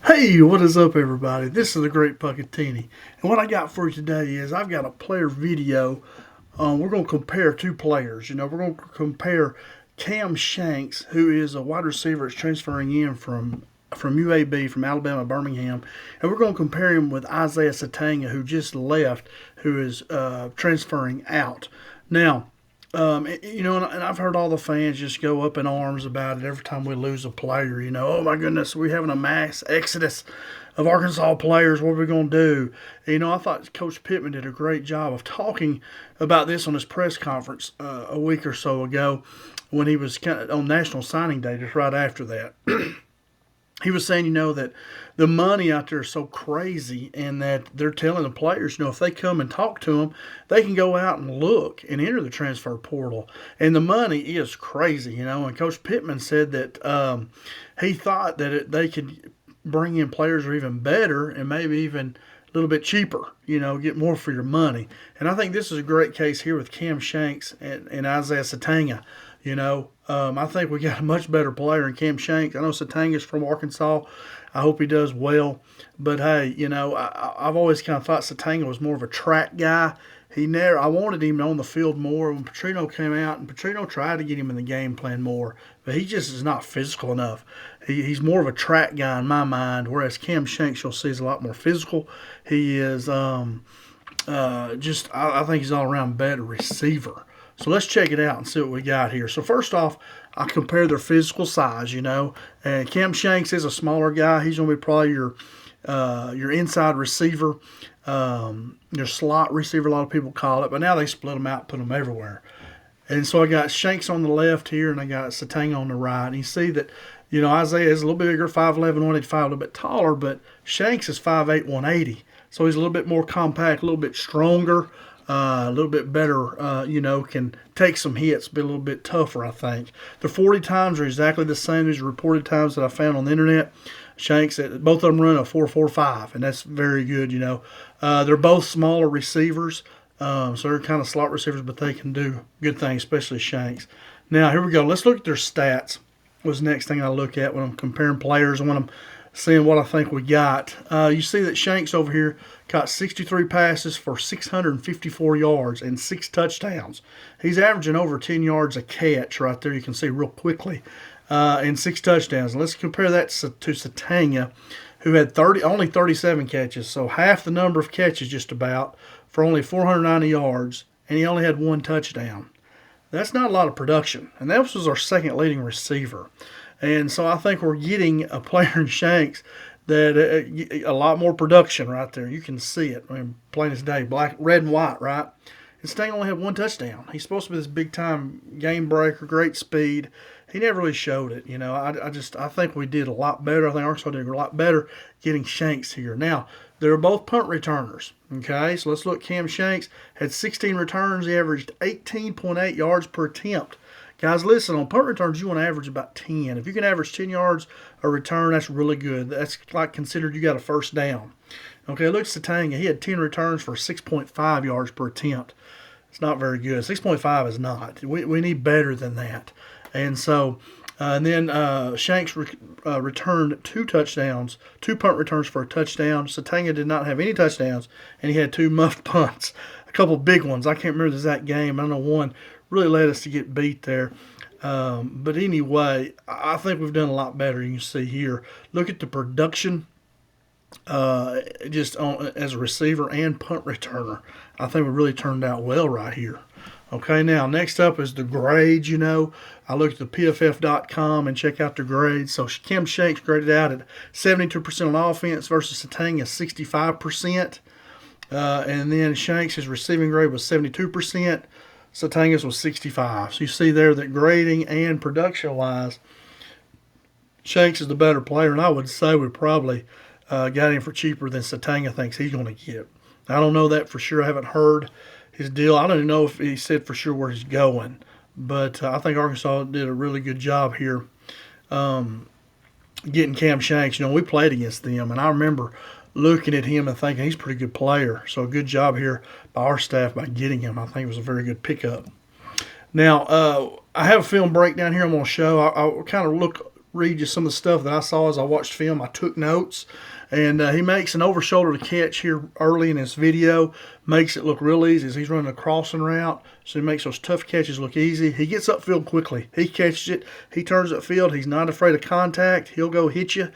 Hey, what is up, everybody? This is the Great Puckatini, and what I got for you today is I've got a player video. We're going to compare two players. We're going to compare Kam Shanks, who is a wide receiver that's transferring in from UAB, from Alabama, Birmingham, and we're going to compare him with Isaiah Sategna, who just left, who is transferring out. Now, and I've heard all the fans just go up in arms about it every time we lose a player. Oh my goodness, we're having a mass exodus of Arkansas players. What are we going to do? I thought Coach Pittman did a great job of talking about this on his press conference a week or so ago when he was kind of on National Signing Day, just right after that. He was saying, that the money out there is so crazy, and that they're telling the players, if they come and talk to them, they can go out and look and enter the transfer portal. And the money is crazy, And Coach Pittman said that he thought that they could bring in players who are even better and maybe even a little bit cheaper, get more for your money. And I think this is a great case here with Kam Shanks and Isaiah Sategna. I think we got a much better player in Kam Shanks. I know Sategna's from Arkansas. I hope he does well. But hey, I've always kind of thought Sategna was more of a track guy. I wanted him on the field more when Petrino came out, and Petrino tried to get him in the game plan more, but he just is not physical enough. He's more of a track guy in my mind, whereas Kam Shanks, you'll see, is a lot more physical. He is I think he's all around better receiver. So let's check it out and see what we got here. So first off, I compare their physical size, And Kam Shanks is a smaller guy. He's going to be probably your inside receiver, your slot receiver, a lot of people call it. But now they split them out, put them everywhere. And so I got Shanks on the left here, and I got Sategna on the right. And you see that, Isaiah is a little bit bigger, 5'11", 185, a little bit taller, but Shanks is 5'8", 180. So he's a little bit more compact, a little bit stronger. A little bit better, can take some hits, be a little bit tougher, I think. The 40 times are exactly the same as the reported times that I found on the internet. Shanks, both of them run a 4.45, and that's very good, They're both smaller receivers, so they're kind of slot receivers, but they can do good things, especially Shanks. Now, here we go. Let's look at their stats. Was the next thing I look at when I'm comparing players and when I'm seeing what I think we got. You see that Shanks over here caught 63 passes for 654 yards and 6 touchdowns. He's averaging over 10 yards a catch right there. You can see real quickly. And 6 touchdowns. And let's compare that to Sategna, who had only 37 catches, so half the number of catches just about, for only 490 yards, and he only had 1 touchdown. That's not a lot of production. And that was our second leading receiver. And so I think we're getting a player in Shanks that a lot more production right there. You can see it. Plain as day, black, red, and white, right? And Sting only had 1 touchdown. He's supposed to be this big-time game breaker, great speed. He never really showed it. I think we did a lot better. I think Arkansas did a lot better getting Shanks here. Now, they're both punt returners. Okay, so let's look. Kam Shanks had 16 returns. He averaged 18.8 yards per attempt. Guys, listen, on punt returns, you want to average about 10. If you can average 10 yards a return, that's really good. That's like considered you got a first down. Okay, look at Sategna. He had 10 returns for 6.5 yards per attempt. It's not very good. 6.5 is not. We need better than that. And so, then Shanks returned 2 touchdowns, 2 punt returns for a touchdown. Sategna did not have any touchdowns, and he had 2 muffed punts. A couple big ones. I can't remember the exact game. I know one really led us to get beat there. But anyway, I think we've done a lot better. You can see here. Look at the production as a receiver and punt returner. I think we really turned out well right here. Okay, now next up is the grades. I looked at the PFF.com and check out the grades. So Kam Shanks graded out at 72% on offense versus Sategna 65%. And then Shanks' receiving grade was 72%. Sategna's was 65. So you see there that grading and production-wise, Shanks is the better player, and I would say we probably got him for cheaper than Sategna thinks he's going to get. I don't know that for sure. I haven't heard his deal. I don't even know if he said for sure where he's going. But I think Arkansas did a really good job here getting Kam Shanks. We played against them, and I remember looking at him and thinking he's a pretty good player. So a good job here by our staff by getting him. I think it was a very good pickup. Now, I have a film breakdown here I'm going to show. I'll kind of look read you some of the stuff that I saw as I watched film. I took notes. And he makes an over-shoulder catch here early in his video. Makes it look real easy as he's running a crossing route. So he makes those tough catches look easy. He gets upfield quickly. He catches it. He turns upfield. He's not afraid of contact. He'll go hit you.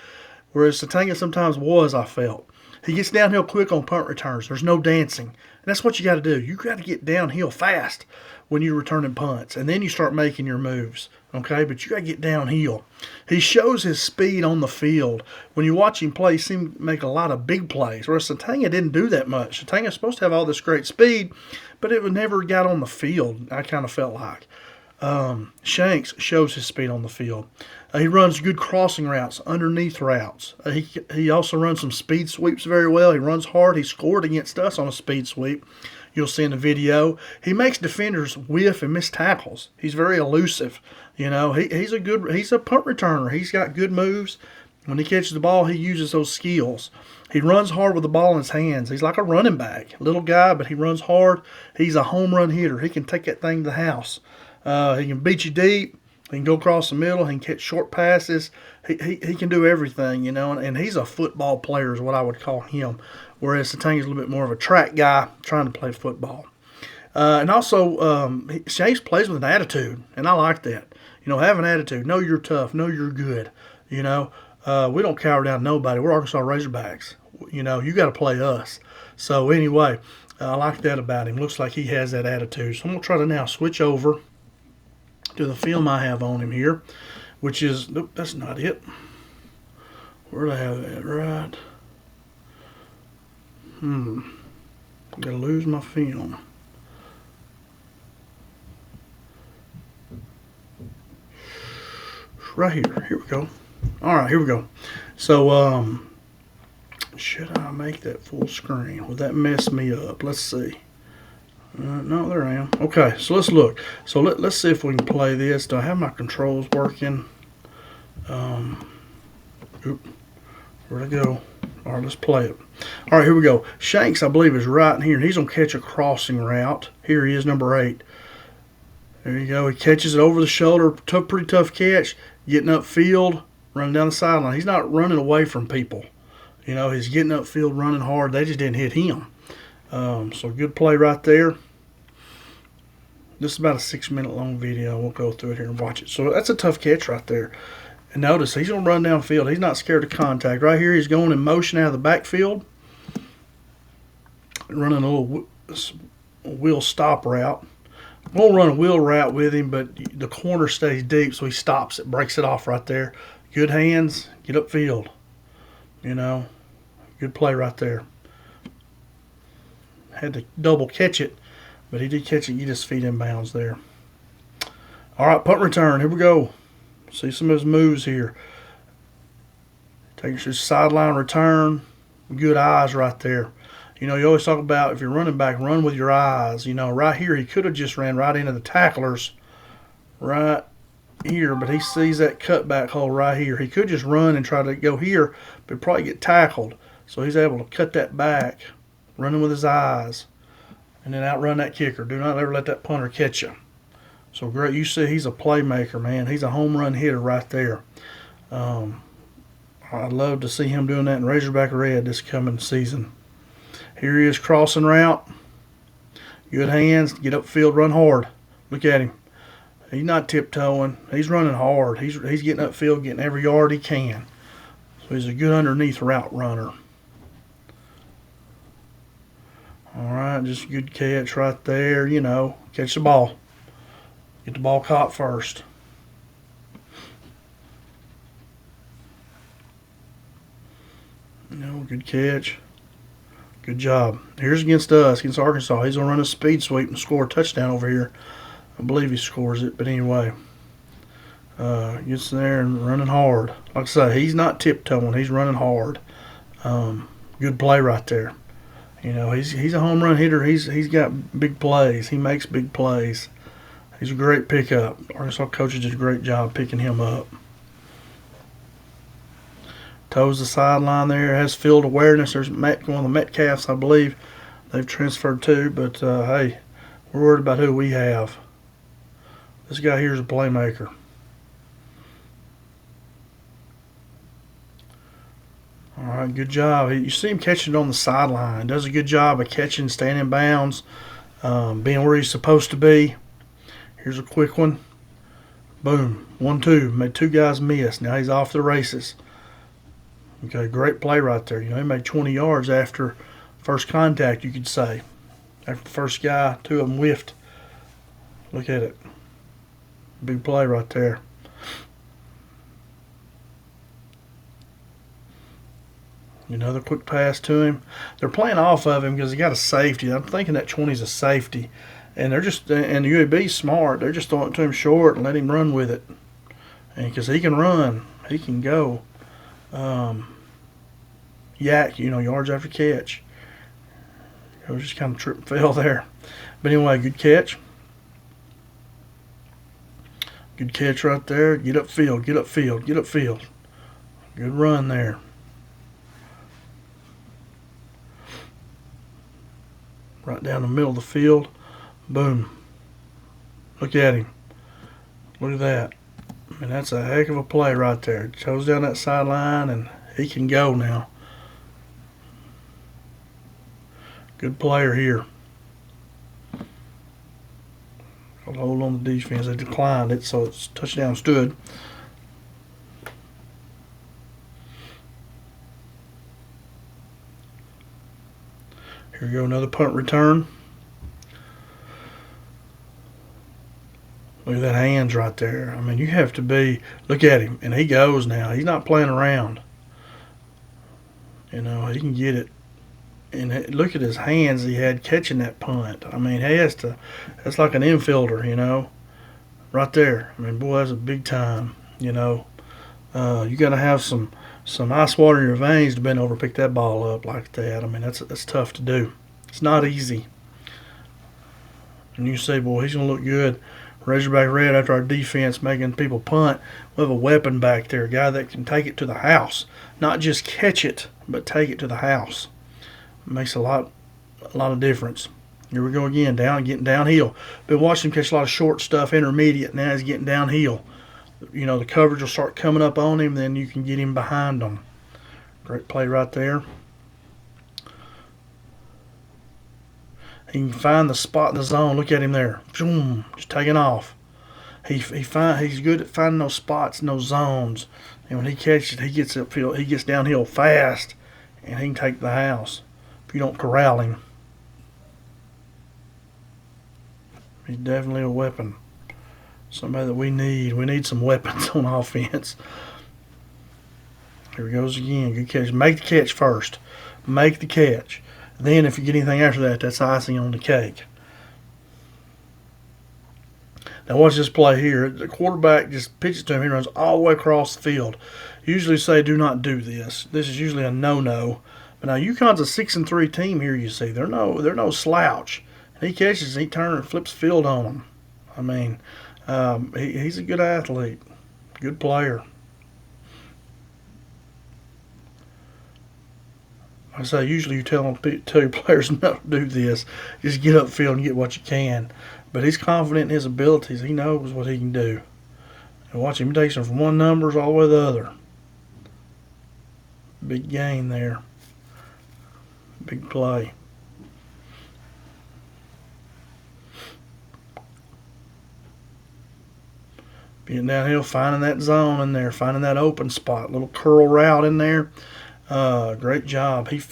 Whereas Sategna sometimes was, I felt. He gets downhill quick on punt returns. There's no dancing. And that's what you got to do. You got to get downhill fast when you're returning punts. And then you start making your moves. Okay, but you got to get downhill. He shows his speed on the field. When you watch him play, he seems to make a lot of big plays, whereas Sategna didn't do that much. Sategna's supposed to have all this great speed, but it never got on the field, I kind of felt like. Shanks shows his speed on the field. He runs good crossing routes, underneath routes. He also runs some speed sweeps very well. He runs hard. He scored against us on a speed sweep. You'll see in the video. He makes defenders whiff and miss tackles. He's very elusive. You know, he's a punt returner. He's got good moves. When he catches the ball, he uses those skills. He runs hard with the ball in his hands. He's like a running back. Little guy, but he runs hard. He's a home run hitter. He can take that thing to the house. He can beat you deep. He can go across the middle. He can catch short passes. He can do everything, you know, and he's a football player is what I would call him, whereas Sategna's a little bit more of a track guy trying to play football. And also, Shanks plays with an attitude, and I like that. You know, have an attitude. Know you're tough. Know you're good. You know, we don't cower down nobody. We're Arkansas Razorbacks. You know, you got to play us. So anyway, I like that about him. Looks like he has that attitude. So I'm going to try to now switch over to the film I have on him here, which is, nope, that's not it. Where do I have that? Right. Got to lose my film. Right here. Here we go. All right, here we go. So, should I make that full screen? Would that mess me up? Let's see. No, there I am. Okay, so let's look. So let's see if we can play this. Do I have my controls working? Where'd I go? All right, let's play it. All right, here we go. Shanks, I believe, is right in here, and he's going to catch a crossing route. Here he is, number 8. There you go. He catches it over the shoulder. Pretty tough catch. Getting upfield, running down the sideline. He's not running away from people. You know, he's getting upfield, running hard. They just didn't hit him. So good play right there. This is about a 6-minute long video. We'll go through it here and watch it. So that's a tough catch right there. And notice he's going to run downfield. He's not scared of contact. Right here he's going in motion out of the backfield. Running a little wheel stop route. Won't run a wheel route with him, but the corner stays deep, so he stops it, breaks it off right there. Good hands, get upfield. You know, good play right there. Had to double catch it, but he did catch it. You just feet in bounds there. All right, punt return. Here we go. See some of his moves here. Takes his sideline return. Good eyes right there. You know, you always talk about if you're running back, run with your eyes. You know, right here, he could have just ran right into the tacklers right here, but he sees that cutback hole right here. He could just run and try to go here, but probably get tackled. So he's able to cut that back, running with his eyes, and then outrun that kicker. Do not ever let that punter catch you. So great. You see he's a playmaker, man. He's a home run hitter right there. I'd love to see him doing that in Razorback Red this coming season. Here he is crossing route. Good hands. Get upfield, run hard. Look at him. He's not tiptoeing. He's running hard. He's getting upfield, getting every yard he can. So he's a good underneath route runner. All right, just a good catch right there. You know, catch the ball. Get the ball caught first. You know, good catch. Good job. Here's against us, against Arkansas. He's going to run a speed sweep and score a touchdown over here. I believe he scores it, but anyway. Gets there and running hard. Like I say, he's not tiptoeing. He's running hard. Good play right there. You know, he's a home run hitter. He's got big plays. He makes big plays. He's a great pickup. Arkansas coaches did a great job picking him up. Toes the sideline there. Has field awareness. There's one of the Metcalfs, I believe, they've transferred to. But, hey, we're worried about who we have. This guy here is a playmaker. All right, good job. You see him catching it on the sideline. Does a good job of catching, staying in bounds, being where he's supposed to be. Here's a quick one. Boom. 1-2. Made two guys miss. Now he's off the races. Okay, great play right there. He made 20 yards after first contact, you could say. After the first guy, two of them whiffed. Look at it. Big play right there. Another quick pass to him. They're playing off of him because he got a safety. I'm thinking that 20 is a safety. And the UAB's smart. They're just throwing it to him short and let him run with it. And because he can run, he can go. Yards after catch. It was just kind of trip and fell there. But anyway, good catch. Good catch right there. Get upfield, get upfield, get upfield. Good run there. Right down the middle of the field. Boom. Look at him. Look at that. I mean, that's a heck of a play right there. Goes down that sideline, and he can go now. Good player here. Got a hold on the defense. They declined it, so it's touchdown stood. Here we go, another punt return. Look at that hands right there. I mean, you have to be, look at him, and he goes now. He's not playing around. He can get it. And look at his hands he had catching that punt. I mean, he has to, that's like an infielder, right there. I mean, boy, that's a big time, You got to have some ice water in your veins to bend over and pick that ball up like that. I mean, that's tough to do. It's not easy. And you say, boy, he's going to look good. Razorback red after our defense making people punt. We have a weapon back there, a guy that can take it to the house. Not just catch it, but take it to the house. It makes a lot of difference. Here we go again, getting downhill. Been watching him catch a lot of short stuff, intermediate. Now he's getting downhill. The coverage will start coming up on him, then you can get him behind them. Great play right there. He can find the spot in the zone. Look at him there. Boom, just taking off. He's good at finding those spots in those zones. And when he catches it, he gets upfield. He gets downhill fast, and he can take the house if you don't corral him. He's definitely a weapon. Somebody that we need. We need some weapons on offense. Here he goes again. Good catch. Make the catch first. Make the catch. Then if you get anything after that, that's icing on the cake. Now watch this play here. The quarterback just pitches to him. He runs all the way across the field. Usually say do not do this. This is usually a no-no. But now UConn's a 6-3 team here, you see. They're no slouch. And he catches, he turns and flips field on them. I mean, he's a good athlete. Good player. I say usually you tell your players not to do this. Just get upfield and get what you can. But he's confident in his abilities. He knows what he can do. And watch him. He takes them from one numbers all the way to the other. Big gain there. Big play. Getting downhill, finding that zone in there, finding that open spot, little curl route in there. Great job. He's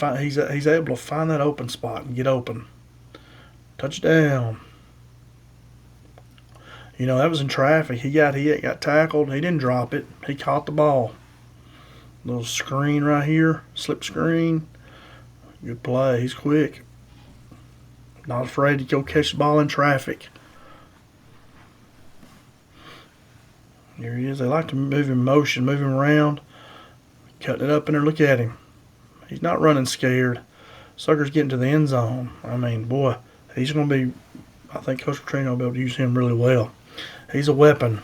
able to find that open spot and get open. Touchdown. That was in traffic. He got tackled. He didn't drop it. He caught the ball. Little screen right here, slip screen. Good play. He's quick. Not afraid to go catch the ball in traffic. Here he is. They like to move in motion, move him around. Cutting it up in there. Look at him. He's not running scared. Sucker's getting to the end zone. I mean, boy, he's going to be, I think Coach Petrino will be able to use him really well. He's a weapon.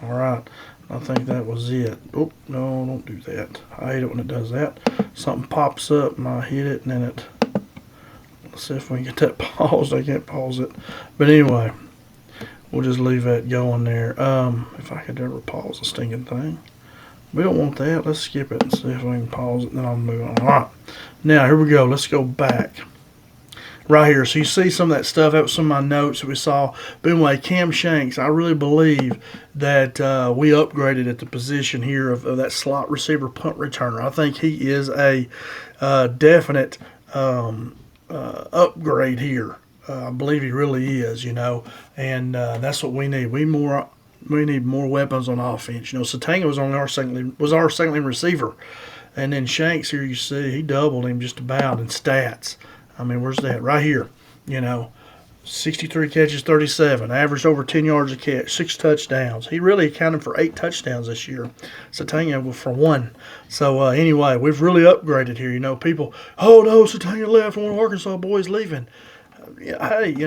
All right. I think that was it. Oh, no, don't do that. I hate it when it does that. Something pops up and I hit it and then it, let's see if we can get that paused. I can't pause it. But anyway, we'll just leave that going there. If I could ever pause the stinking thing. We don't want that. Let's skip it and see if we can pause it, and then I'll move on. All right. Now, here we go. Let's go back. Right here. So you see some of that stuff. That was some of my notes that we saw. But anyway, Kam Shanks, I really believe that we upgraded at the position here of that slot receiver punt returner. I think he is a definite upgrade here. I believe he really is, and that's what we need. We need more weapons on offense. Sategna was our second receiver, and then Shanks here, you see he doubled him just about in stats. I mean, where's that? Right here. 63 catches, 37, averaged over 10 yards a catch, 6 touchdowns. He really accounted for 8 touchdowns this year. Sategna for 1. So anyway, we've really upgraded here. People, oh no, Sategna left. One of Arkansas boys leaving. Hey, he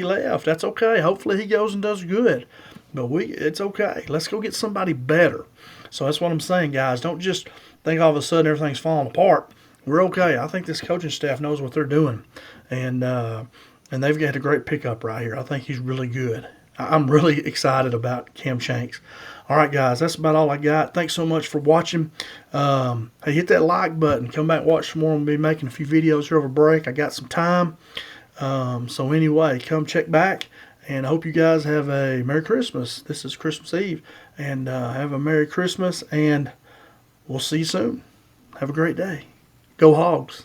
left. That's okay. Hopefully he goes and does good. But it's okay. Let's go get somebody better. So that's what I'm saying, guys. Don't just think all of a sudden everything's falling apart. We're okay. I think this coaching staff knows what they're doing, and they've got a great pickup right here. I think he's really good. I'm really excited about Kam Shanks. All right, guys, that's about all I got. Thanks so much for watching. Hey, hit that like button. Come back, watch some more. I'll be making a few videos here over break. I got some time. So anyway, come check back, and I hope you guys have a Merry Christmas. This is Christmas Eve, and have a Merry Christmas, and we'll see you soon. Have a great day. Go Hogs.